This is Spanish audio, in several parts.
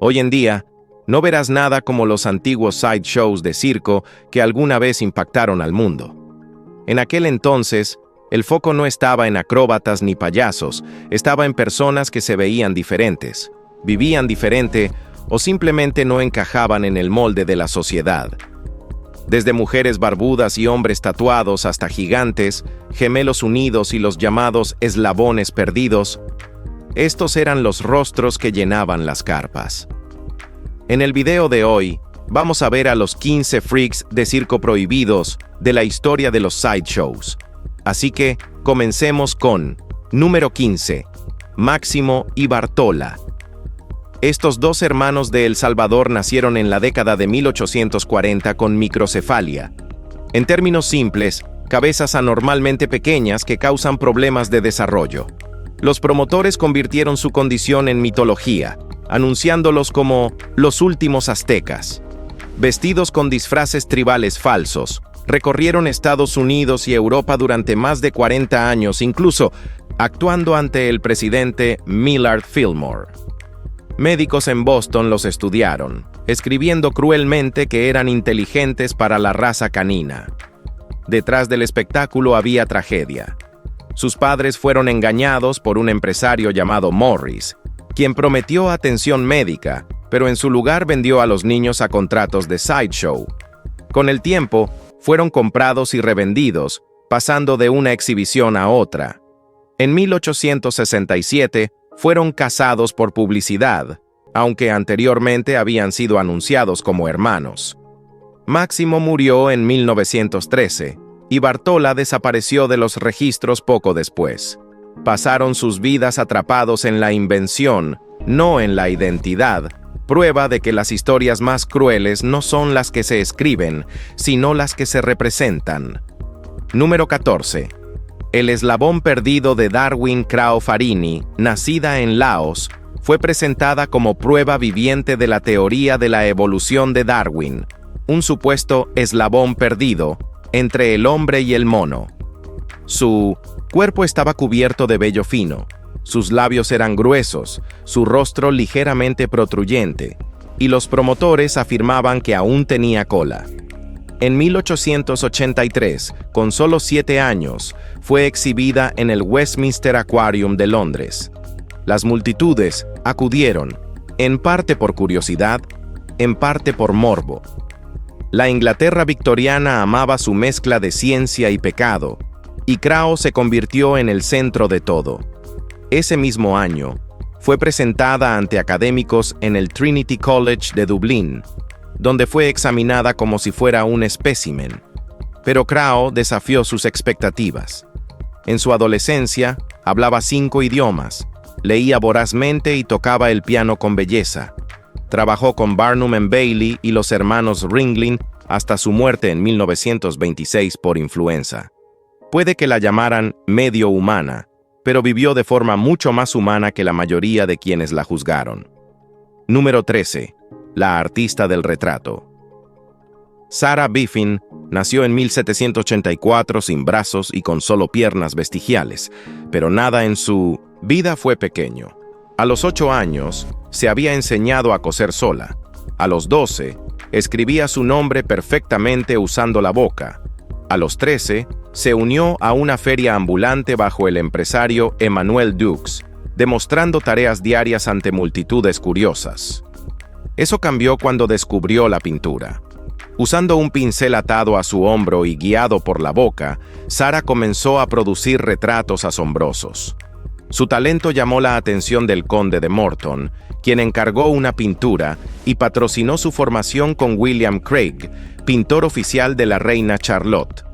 Hoy en día, no verás nada como los antiguos sideshows de circo que alguna vez impactaron al mundo. En aquel entonces, el foco no estaba en acróbatas ni payasos, estaba en personas que se veían diferentes, vivían diferente o simplemente no encajaban en el molde de la sociedad. Desde mujeres barbudas y hombres tatuados hasta gigantes, gemelos unidos y los llamados eslabones perdidos, estos eran los rostros que llenaban las carpas. En el video de hoy, vamos a ver a los 15 freaks de circo prohibidos de la historia de los sideshows. Así que, comencemos con número 15, Máximo y Bartola. Estos dos hermanos de El Salvador nacieron en la década de 1840 con microcefalia. En términos simples, cabezas anormalmente pequeñas que causan problemas de desarrollo. Los promotores convirtieron su condición en mitología, anunciándolos como los últimos aztecas. Vestidos con disfraces tribales falsos, recorrieron Estados Unidos y Europa durante más de 40 años, incluso actuando ante el presidente Millard Fillmore. Médicos en Boston los estudiaron, escribiendo cruelmente que eran inteligentes para la raza canina. Detrás del espectáculo había tragedia. Sus padres fueron engañados por un empresario llamado Morris, quien prometió atención médica, pero en su lugar vendió a los niños a contratos de sideshow. Con el tiempo, fueron comprados y revendidos, pasando de una exhibición a otra. En 1867, fueron casados por publicidad, aunque anteriormente habían sido anunciados como hermanos. Máximo murió en 1913, y Bartola desapareció de los registros poco después. Pasaron sus vidas atrapados en la invención, no en la identidad, prueba de que las historias más crueles no son las que se escriben, sino las que se representan. Número 14. El eslabón perdido de Darwin Krauw Farini, nacida en Laos, fue presentada como prueba viviente de la teoría de la evolución de Darwin, un supuesto eslabón perdido entre el hombre y el mono. Su cuerpo estaba cubierto de vello fino, sus labios eran gruesos, su rostro ligeramente protruyente, y los promotores afirmaban que aún tenía cola. En 1883, con solo 7 años, fue exhibida en el Westminster Aquarium de Londres. Las multitudes acudieron, en parte por curiosidad, en parte por morbo. La Inglaterra victoriana amaba su mezcla de ciencia y pecado, y Krauw se convirtió en el centro de todo. Ese mismo año, fue presentada ante académicos en el Trinity College de Dublín, donde fue examinada como si fuera un espécimen. Pero Krauw desafió sus expectativas. En su adolescencia, hablaba 5 idiomas, leía vorazmente y tocaba el piano con belleza. Trabajó con Barnum and Bailey y los hermanos Ringling hasta su muerte en 1926 por influenza. Puede que la llamaran medio humana, pero vivió de forma mucho más humana que la mayoría de quienes la juzgaron. Número 13. La artista del retrato. Sarah Biffin nació en 1784 sin brazos y con solo piernas vestigiales, pero nada en su vida fue pequeño. A los 8 años, se había enseñado a coser sola. A los 12, escribía su nombre perfectamente usando la boca. A los 13, se unió a una feria ambulante bajo el empresario Emmanuel Dux, demostrando tareas diarias ante multitudes curiosas. Eso cambió cuando descubrió la pintura. Usando un pincel atado a su hombro y guiado por la boca, Sarah comenzó a producir retratos asombrosos. Su talento llamó la atención del conde de Morton, quien encargó una pintura y patrocinó su formación con William Craig, pintor oficial de la reina Charlotte.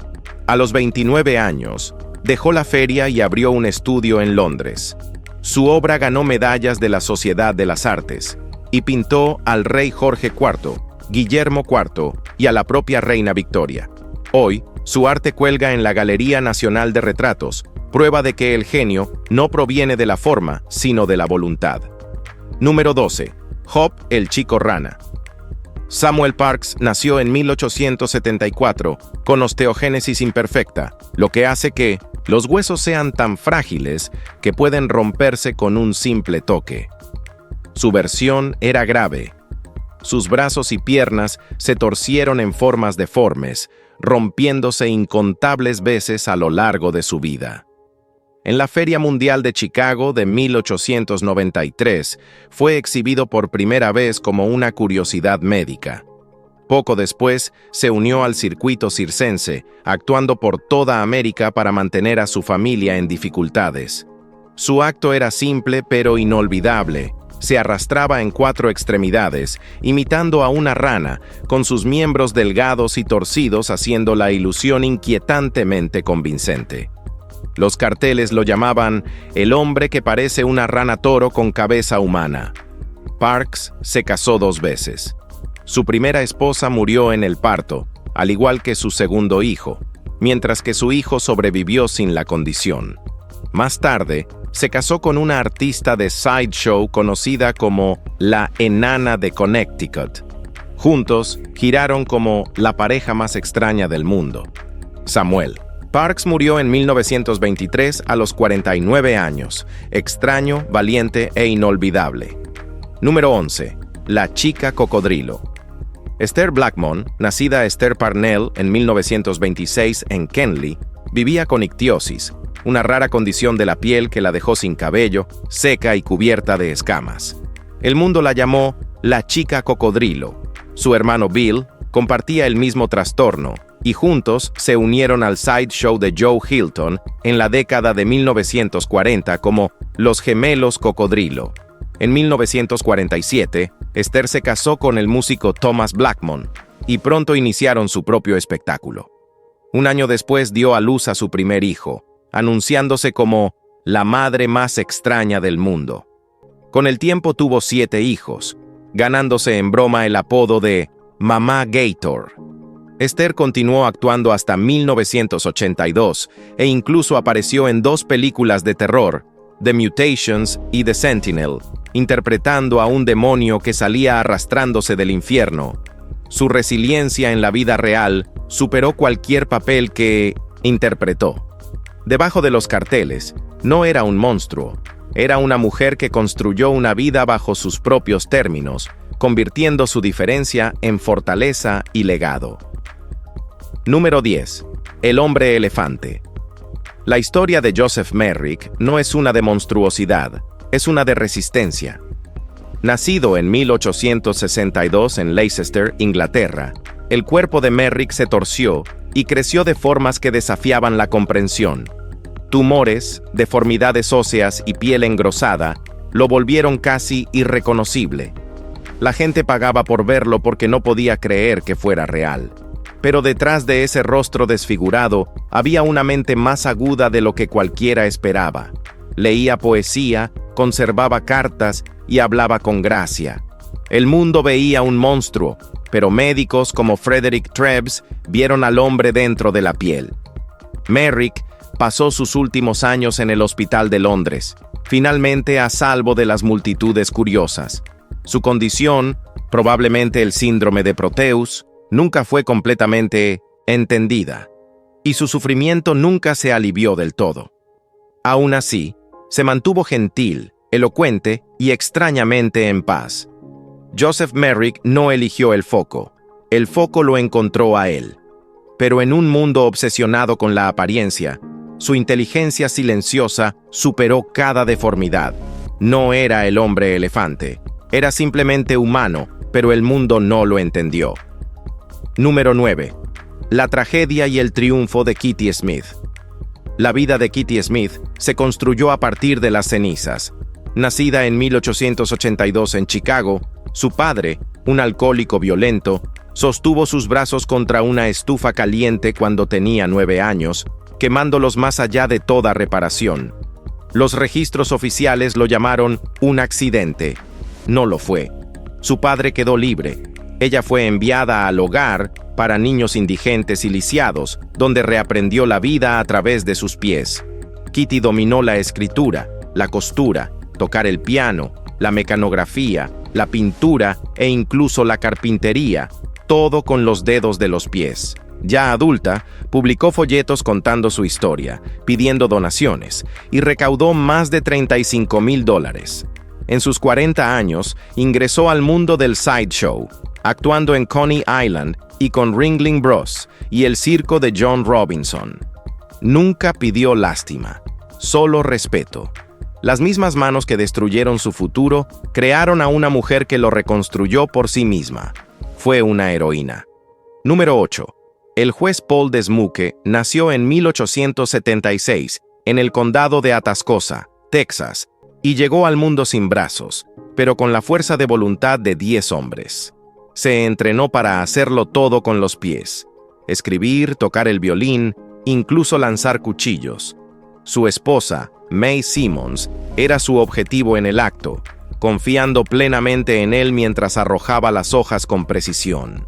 A los 29 años, dejó la feria y abrió un estudio en Londres. Su obra ganó medallas de la Sociedad de las Artes y pintó al rey Jorge IV, Guillermo IV y a la propia reina Victoria. Hoy, su arte cuelga en la Galería Nacional de Retratos, prueba de que el genio no proviene de la forma, sino de la voluntad. Número 12. Hop el chico rana. Samuel Parks nació en 1874 con osteogénesis imperfecta, lo que hace que los huesos sean tan frágiles que pueden romperse con un simple toque. Su versión era grave. Sus brazos y piernas se torcieron en formas deformes, rompiéndose incontables veces a lo largo de su vida. En la Feria Mundial de Chicago de 1893 fue exhibido por primera vez como una curiosidad médica. Poco después se unió al circuito circense, actuando por toda América para mantener a su familia en dificultades. Su acto era simple pero inolvidable. Se arrastraba en 4 extremidades, imitando a una rana, con sus miembros delgados y torcidos haciendo la ilusión inquietantemente convincente. Los carteles lo llamaban el hombre que parece una rana toro con cabeza humana. Parks se casó 2 veces. Su primera esposa murió en el parto, al igual que su segundo hijo, mientras que su hijo sobrevivió sin la condición. Más tarde, se casó con una artista de sideshow conocida como la Enana de Connecticut. Juntos, giraron como la pareja más extraña del mundo. Samuel. Parks murió en 1923 a los 49 años, extraño, valiente e inolvidable. Número 11. La chica cocodrilo. Esther Blackmon, nacida Esther Parnell en 1926 en Kenley, vivía con ictiosis, una rara condición de la piel que la dejó sin cabello, seca y cubierta de escamas. El mundo la llamó la chica cocodrilo. Su hermano Bill compartía el mismo trastorno y juntos se unieron al sideshow de Joe Hilton en la década de 1940 como los gemelos cocodrilo. En 1947, Esther se casó con el músico Thomas Blackmon y pronto iniciaron su propio espectáculo. Un año después dio a luz a su primer hijo, anunciándose como la madre más extraña del mundo. Con el tiempo tuvo 7 hijos, ganándose en broma el apodo de Mamá Gator. Esther continuó actuando hasta 1982 e incluso apareció en 2 películas de terror, The Mutations y The Sentinel, interpretando a un demonio que salía arrastrándose del infierno. Su resiliencia en la vida real superó cualquier papel que interpretó. Debajo de los carteles, no era un monstruo, era una mujer que construyó una vida bajo sus propios términos, convirtiendo su diferencia en fortaleza y legado. Número 10. El hombre elefante. La historia de Joseph Merrick no es una de monstruosidad, es una de resistencia. Nacido en 1862 en Leicester, Inglaterra, el cuerpo de Merrick se torció y creció de formas que desafiaban la comprensión. Tumores, deformidades óseas y piel engrosada lo volvieron casi irreconocible. La gente pagaba por verlo porque no podía creer que fuera real. Pero detrás de ese rostro desfigurado había una mente más aguda de lo que cualquiera esperaba. Leía poesía, conservaba cartas y hablaba con gracia. El mundo veía un monstruo, pero médicos como Frederick Trebs vieron al hombre dentro de la piel. Merrick pasó sus últimos años en el Hospital de Londres, finalmente a salvo de las multitudes curiosas. Su condición, probablemente el síndrome de Proteus, nunca fue completamente entendida, y su sufrimiento nunca se alivió del todo. Aún así, se mantuvo gentil, elocuente y extrañamente en paz. Joseph Merrick no eligió el foco lo encontró a él. Pero en un mundo obsesionado con la apariencia, su inteligencia silenciosa superó cada deformidad. No era el hombre elefante, era simplemente humano, pero el mundo no lo entendió. Número 9. La tragedia y el triunfo de Kitty Smith. La vida de Kitty Smith se construyó a partir de las cenizas. Nacida en 1882 en Chicago, su padre, un alcohólico violento, sostuvo sus brazos contra una estufa caliente cuando tenía 9 años, quemándolos más allá de toda reparación. Los registros oficiales lo llamaron un accidente. No lo fue. Su padre quedó libre. Ella fue enviada al hogar para niños indigentes y lisiados, donde reaprendió la vida a través de sus pies. Kitty dominó la escritura, la costura, tocar el piano, la mecanografía, la pintura e incluso la carpintería, todo con los dedos de los pies. Ya adulta, publicó folletos contando su historia, pidiendo donaciones, y recaudó más de $35,000. En sus 40 años, ingresó al mundo del sideshow, actuando en Coney Island y con Ringling Bros. Y el circo de John Robinson. Nunca pidió lástima, solo respeto. Las mismas manos que destruyeron su futuro crearon a una mujer que lo reconstruyó por sí misma. Fue una heroína. Número 8. El juez Paul Desmuke nació en 1876 en el condado de Atascosa, Texas, y llegó al mundo sin brazos, pero con la fuerza de voluntad de 10 hombres. Se entrenó para hacerlo todo con los pies: escribir, tocar el violín, incluso lanzar cuchillos. Su esposa, May Simmons, era su objetivo en el acto, confiando plenamente en él mientras arrojaba las hojas con precisión.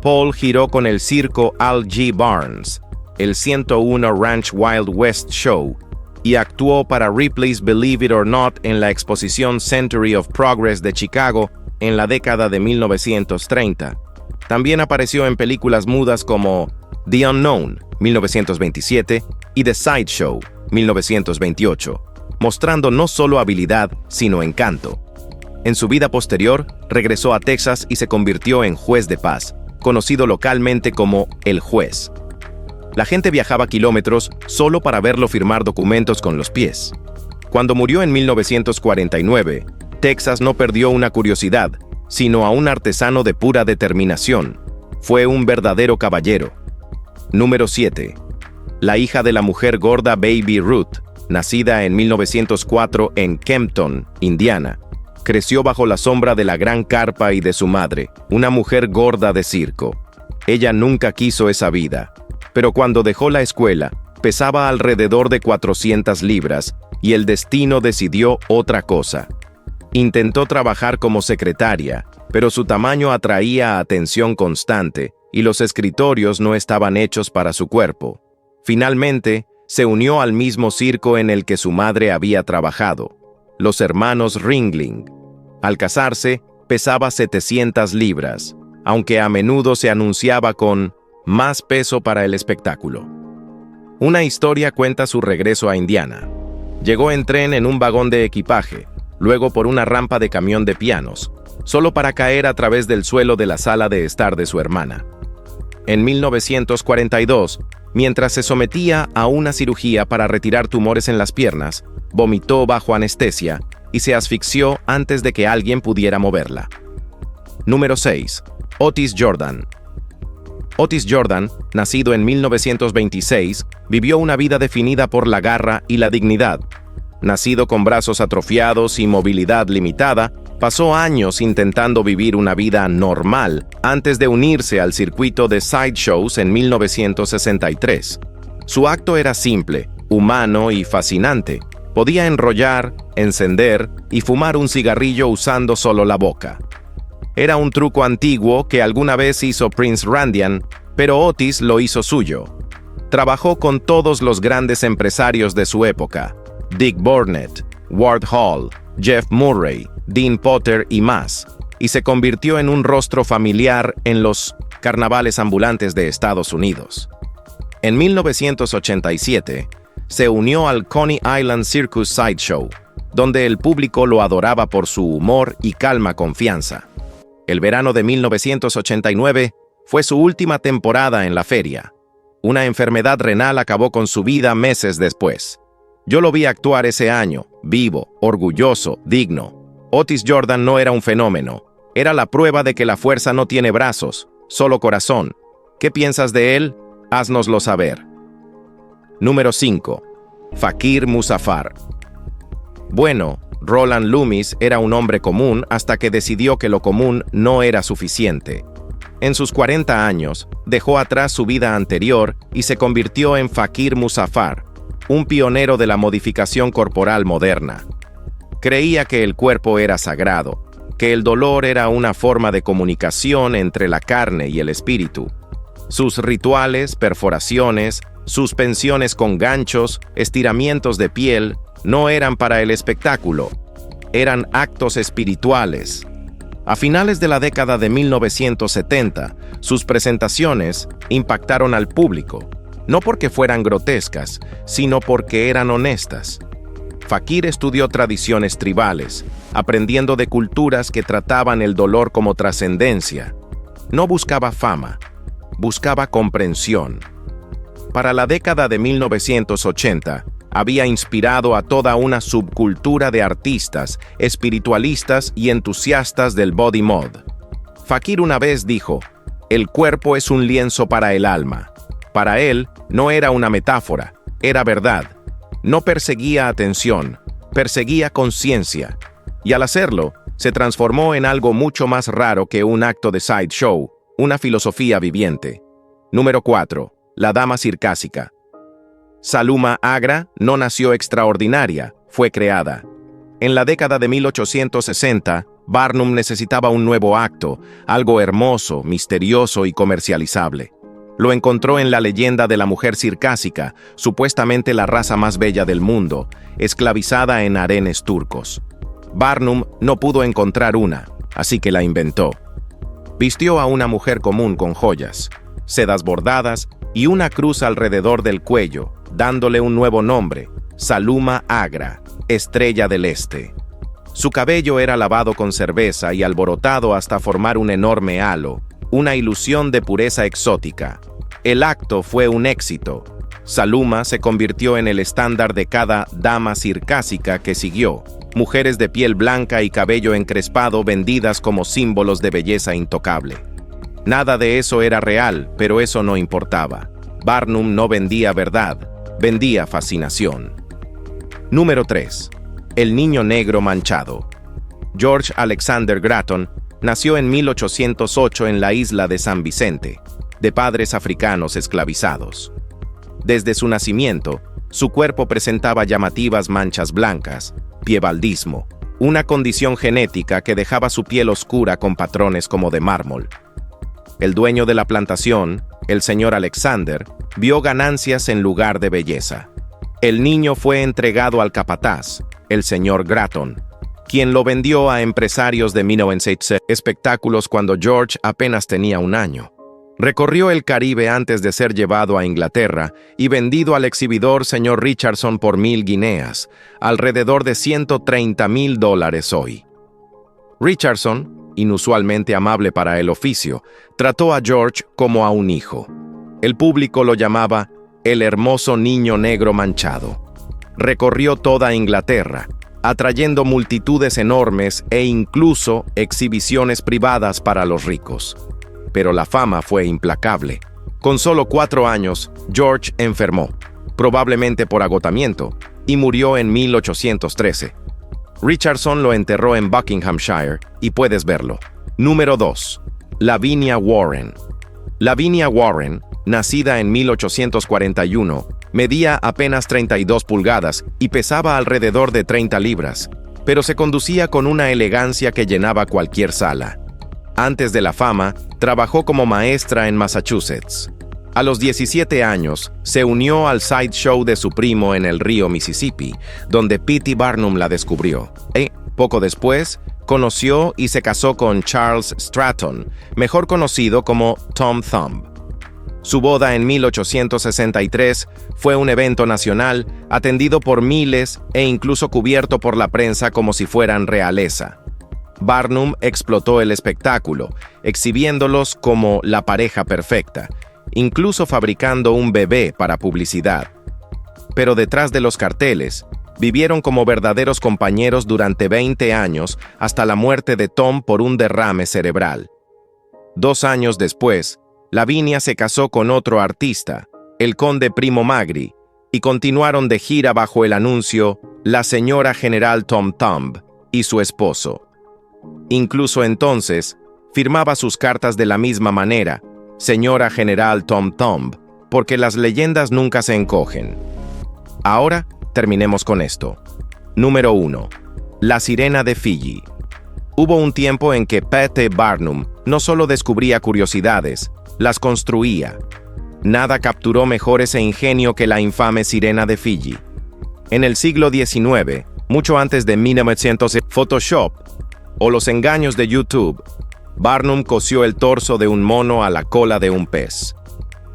Paul giró con el circo Al G. Barnes, el 101 Ranch Wild West Show, y actuó para Ripley's Believe It or Not en la exposición Century of Progress de Chicago en la década de 1930. También apareció en películas mudas como The Unknown, 1927, y The Sideshow, 1928, mostrando no solo habilidad, sino encanto. En su vida posterior, regresó a Texas y se convirtió en juez de paz, conocido localmente como El Juez. La gente viajaba kilómetros solo para verlo firmar documentos con los pies. Cuando murió en 1949, Texas no perdió una curiosidad, sino a un artesano de pura determinación. Fue un verdadero caballero. Número 7. La hija de la mujer gorda Baby Ruth, nacida en 1904 en Kempton, Indiana, creció bajo la sombra de la gran carpa y de su madre, una mujer gorda de circo. Ella nunca quiso esa vida, pero cuando dejó la escuela, pesaba alrededor de 400 libras y el destino decidió otra cosa. Intentó trabajar como secretaria, pero su tamaño atraía atención constante y los escritorios no estaban hechos para su cuerpo. Finalmente, se unió al mismo circo en el que su madre había trabajado, los hermanos Ringling. Al casarse, pesaba 700 libras, aunque a menudo se anunciaba con más peso para el espectáculo. Una historia cuenta su regreso a Indiana. Llegó en tren en un vagón de equipaje, luego por una rampa de camión de pianos, solo para caer a través del suelo de la sala de estar de su hermana. En 1942, mientras se sometía a una cirugía para retirar tumores en las piernas, vomitó bajo anestesia y se asfixió antes de que alguien pudiera moverla. Número 6. Otis Jordan. Otis Jordan, nacido en 1926, vivió una vida definida por la garra y la dignidad. Nacido con brazos atrofiados y movilidad limitada, pasó años intentando vivir una vida normal antes de unirse al circuito de sideshows en 1963. Su acto era simple, humano y fascinante. Podía enrollar, encender y fumar un cigarrillo usando solo la boca. Era un truco antiguo que alguna vez hizo Prince Randian, pero Otis lo hizo suyo. Trabajó con todos los grandes empresarios de su época: Dick Burnett, Ward Hall, Jeff Murray, Dean Potter y más, y se convirtió en un rostro familiar en los carnavales ambulantes de Estados Unidos. En 1987, se unió al Coney Island Circus Sideshow, donde el público lo adoraba por su humor y calma confianza. El verano de 1989 fue su última temporada en la feria. Una enfermedad renal acabó con su vida meses después. Yo lo vi actuar ese año, vivo, orgulloso, digno. Otis Jordan no era un fenómeno. Era la prueba de que la fuerza no tiene brazos, solo corazón. ¿Qué piensas de él? Háznoslo saber. Número 5. Fakir Musafar. Bueno, Roland Loomis era un hombre común hasta que decidió que lo común no era suficiente. En sus 40 años, dejó atrás su vida anterior y se convirtió en Fakir Musafar, un pionero de la modificación corporal moderna. Creía que el cuerpo era sagrado, que el dolor era una forma de comunicación entre la carne y el espíritu. Sus rituales, perforaciones, suspensiones con ganchos, estiramientos de piel, no eran para el espectáculo, eran actos espirituales. A finales de la década de 1970, sus presentaciones impactaron al público, no porque fueran grotescas, sino porque eran honestas. Fakir estudió tradiciones tribales, aprendiendo de culturas que trataban el dolor como trascendencia. No buscaba fama, buscaba comprensión. Para la década de 1980, había inspirado a toda una subcultura de artistas, espiritualistas y entusiastas del body mod. Fakir una vez dijo: "El cuerpo es un lienzo para el alma". Para él, no era una metáfora, era verdad. No perseguía atención, perseguía conciencia. Y al hacerlo, se transformó en algo mucho más raro que un acto de sideshow, una filosofía viviente. Número 4. La dama circásica. Saluma Agra no nació extraordinaria, fue creada. En la década de 1860, Barnum necesitaba un nuevo acto, algo hermoso, misterioso y comercializable. Lo encontró en la leyenda de la mujer circásica, supuestamente la raza más bella del mundo, esclavizada en harenes turcos. Barnum no pudo encontrar una, así que la inventó. Vistió a una mujer común con joyas, sedas bordadas y una cruz alrededor del cuello, dándole un nuevo nombre: Saluma Agra, Estrella del Este. Su cabello era lavado con cerveza y alborotado hasta formar un enorme halo, una ilusión de pureza exótica. El acto fue un éxito. Saluma se convirtió en el estándar de cada dama circásica que siguió. Mujeres de piel blanca y cabello encrespado vendidas como símbolos de belleza intocable. Nada de eso era real, pero eso no importaba. Barnum no vendía verdad, vendía fascinación. Número 3. El niño negro manchado. George Alexander Gratton nació en 1808 en la isla de San Vicente, de padres africanos esclavizados. Desde su nacimiento, su cuerpo presentaba llamativas manchas blancas, piebaldismo, una condición genética que dejaba su piel oscura con patrones como de mármol. El dueño de la plantación, el señor Alexander, vio ganancias en lugar de belleza. El niño fue entregado al capataz, el señor Gratton, quien lo vendió a empresarios de 1960 espectáculos cuando George apenas tenía un año. Recorrió el Caribe antes de ser llevado a Inglaterra y vendido al exhibidor señor Richardson por 1,000 guineas, alrededor de $130,000 hoy. Richardson, inusualmente amable para el oficio, trató a George como a un hijo. El público lo llamaba el hermoso niño negro manchado. Recorrió toda Inglaterra, atrayendo multitudes enormes e incluso exhibiciones privadas para los ricos. Pero la fama fue implacable. Con solo 4 años, George enfermó, probablemente por agotamiento, y murió en 1813. Richardson lo enterró en Buckinghamshire, y puedes verlo. Número 2. Lavinia Warren. Lavinia Warren, nacida en 1841, medía apenas 32 pulgadas y pesaba alrededor de 30 libras, pero se conducía con una elegancia que llenaba cualquier sala. Antes de la fama, trabajó como maestra en Massachusetts. A los 17 años, se unió al sideshow de su primo en el río Mississippi, donde P.T. Barnum la descubrió. Poco después, conoció y se casó con Charles Stratton, mejor conocido como Tom Thumb. Su boda en 1863 fue un evento nacional, atendido por miles e incluso cubierto por la prensa como si fueran realeza. Barnum explotó el espectáculo, exhibiéndolos como la pareja perfecta, incluso fabricando un bebé para publicidad. Pero detrás de los carteles, vivieron como verdaderos compañeros durante 20 años hasta la muerte de Tom por un derrame cerebral. 2 años después, Lavinia se casó con otro artista, el conde Primo Magri, y continuaron de gira bajo el anuncio La señora general Tom Thumb y su esposo. Incluso entonces, firmaba sus cartas de la misma manera, señora general Tom Thumb, porque las leyendas nunca se encogen. Ahora, terminemos con esto. Número 1. La sirena de Fiji. Hubo un tiempo en que P.T. Barnum no solo descubría curiosidades, las construía. Nada capturó mejor ese ingenio que la infame sirena de Fiji. En el siglo XIX, mucho antes de 1900, Photoshop o los engaños de YouTube, Barnum cosió el torso de un mono a la cola de un pez.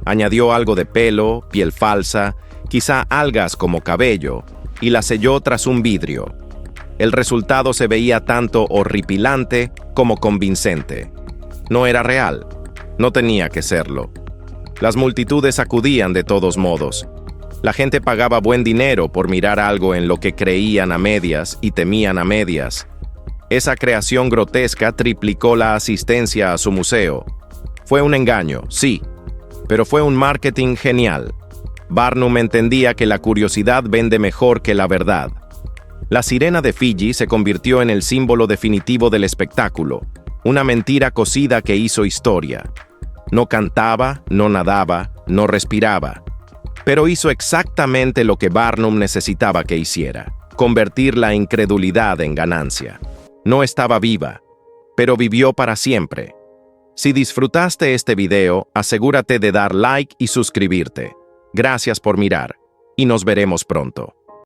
Añadió algo de pelo, piel falsa, quizá algas como cabello, y la selló tras un vidrio. El resultado se veía tanto horripilante como convincente. No era real. No tenía que serlo. Las multitudes acudían de todos modos. La gente pagaba buen dinero por mirar algo en lo que creían a medias y temían a medias. Esa creación grotesca triplicó la asistencia a su museo. Fue un engaño, sí, pero fue un marketing genial. Barnum entendía que la curiosidad vende mejor que la verdad. La sirena de Fiji se convirtió en el símbolo definitivo del espectáculo, una mentira cosida que hizo historia. No cantaba, no nadaba, no respiraba, pero hizo exactamente lo que Barnum necesitaba que hiciera: convertir la incredulidad en ganancia. No estaba viva, pero vivió para siempre. Si disfrutaste este video, asegúrate de dar like y suscribirte. Gracias por mirar, y nos veremos pronto.